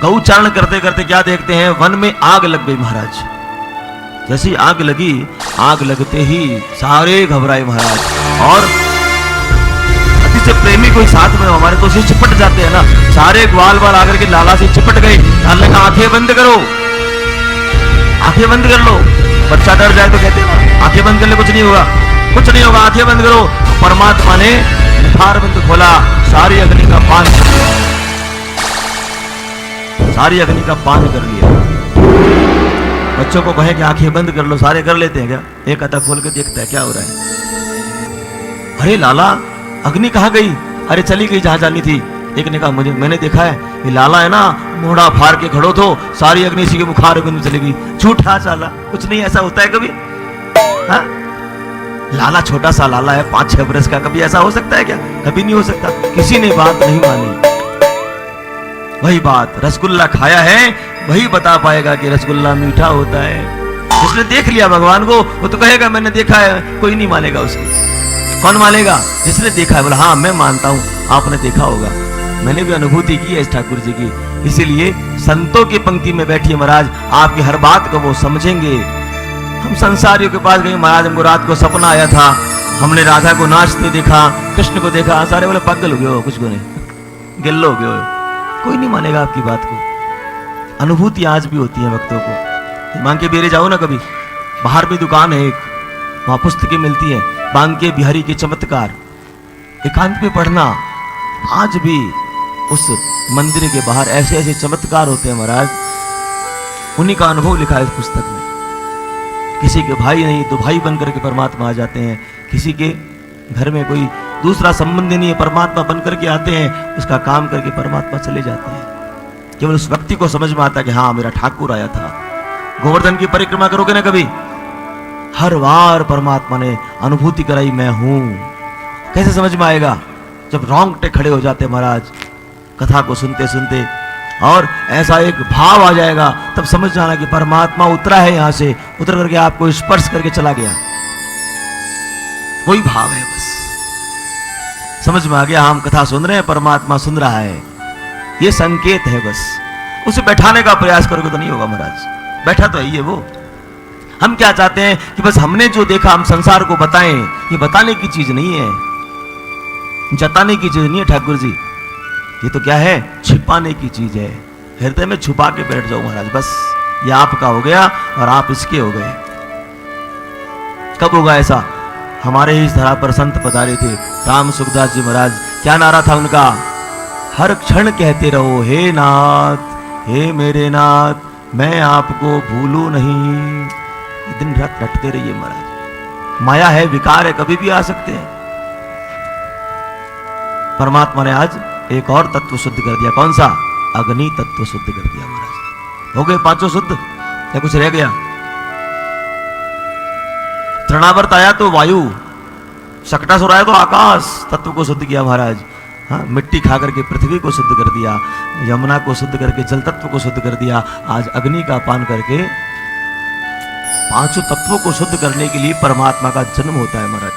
गौ चारण करते करते क्या देखते हैं, वन में आग लग गई महाराज। जैसी आग लगी, आग लगते ही सारे घबराए महाराज। और अति से प्रेमी कोई साथ में हमारे तो उसे चिपट जाते हैं ना, सारे ग्वाल बाल आकर के लाला से चिपट गए। लाला का आंखें बंद करो, आंखें बंद कर लो। बच्चा डर जाए तो कहते हैं आंखें बंद कर ले, कुछ नहीं होगा, कुछ नहीं होगा, आंखें बंद करो। परमात्मा ने निखार बंद खोला, सारी अग्नि का पान कर लिया, सारी अग्नि का पान कर लिया। बच्चों को कहे कि आंखें बंद कर लो, सारे कर लेते हैं क्या? एक आधा खोल के देखता है क्या हो रहा है। अरे लाला अग्नि कहाँ गई? अरे चली गई जहां जानी थी। एक ने कहा मैंने देखा है, ये लाला है ना, मोड़ा फाड़ के खड़ो तो सारी अग्नि इसी के बुखार में चली गई। झूठा साला, कुछ नहीं ऐसा होता है कभी। हा? लाला छोटा सा लाला है, 5-6 बरस का, कभी ऐसा हो सकता है क्या? कभी नहीं हो सकता। किसी ने बात नहीं मानी। वही बात रसगुल्ला खाया है वही बता पाएगा कि रसगुल्ला मीठा होता है। जिसने देख लिया भगवान को वो तो कहेगा मैंने देखा है, कोई नहीं मानेगा उसकी। कौन मानेगा? जिसने देखा है। बोला हाँ मैं मानता हूं, आपने देखा होगा, मैंने भी अनुभूति की है इस ठाकुर जी की। इसीलिए संतों की पंक्ति में बैठिए महाराज, आपकी हर बात को वो समझेंगे। हम संसारियों के पास गए, महाराज हमको रात को सपना आया था, हमने राधा को नाचते देखा, कृष्ण को देखा। सारे बोले पागल हो गए हो, कुछ को नहीं, गिल्लो हो गए हो, कोई नहीं मानेगा आपकी बात को। अनुभूति आज भी होती है भक्तों को। मांग के बेरे जाओ ना कभी, बाहर भी दुकान है एक, वहां पुस्तकें मिलती है, बांके बिहारी के चमत्कार, एकांत में पढ़ना। आज भी उस मंदिर के बाहर ऐसे ऐसे चमत्कार होते हैं महाराज, उन्हीं का अनुभव लिखा है इस पुस्तक में। किसी के भाई नहीं तो भाई बनकर के परमात्मा आ जाते हैं, किसी के घर में कोई दूसरा संबंध नहीं है, परमात्मा बनकर के आते हैं, उसका काम करके परमात्मा चले जाते हैं। केवल उस व्यक्ति को समझ में आता है कि हाँ मेरा ठाकुर आया था। गोवर्धन की परिक्रमा करोगे ना कभी, हर बार परमात्मा ने अनुभूति कराई मैं हूं। कैसे समझ में आएगा? जब रोंगटे खड़े हो जाते महाराज कथा को सुनते सुनते, और ऐसा एक भाव आ जाएगा, तब समझ जाना कि परमात्मा उतरा है, यहां से उतर करके आपको स्पर्श करके चला गया। वही भाव है, बस समझ में आ गया, हम कथा सुन रहे हैं, परमात्मा सुन रहा है, ये संकेत है। बस उसे बैठाने का प्रयास करोगे तो नहीं होगा महाराज, बैठा तो है ये वो। हम क्या चाहते हैं कि बस हमने जो देखा हम संसार को बताएं। ये बताने की चीज नहीं है, जताने की चीज नहीं है ठाकुर जी, ये तो क्या है, छिपाने की चीज है। हृदय में छुपा के बैठ जाओ महाराज, बस ये आपका हो गया और आप इसके हो गए। कब होगा ऐसा? हमारे ही तरह पर संत पधारे थे, राम सुखदास जी महाराज, क्या नारा था उनका? हर क्षण कहते रहो हे नाथ, हे मेरे नाथ, मैं आपको भूलू नहीं। दिन रात रटते रहिए महाराज। माया है, विकार है, कभी भी आ सकते हैं। परमात्मा ने आज एक और तत्व शुद्ध कर दिया। कौन सा? अग्नि तत्व शुद्ध कर दिया महाराज। हो गए 5 शुद्ध या कुछ रह गया? तृणावर्त आया तो वायु, शकटासुर आया तो आकाश तत्व को शुद्ध किया महाराज। हाँ, मिट्टी खा करके पृथ्वी को शुद्ध कर दिया, यमुना को शुद्ध करके जल तत्व को शुद्ध कर दिया। आज अग्नि का पान करके 5 तत्वों को शुद्ध करने के लिए परमात्मा का जन्म होता है महाराज।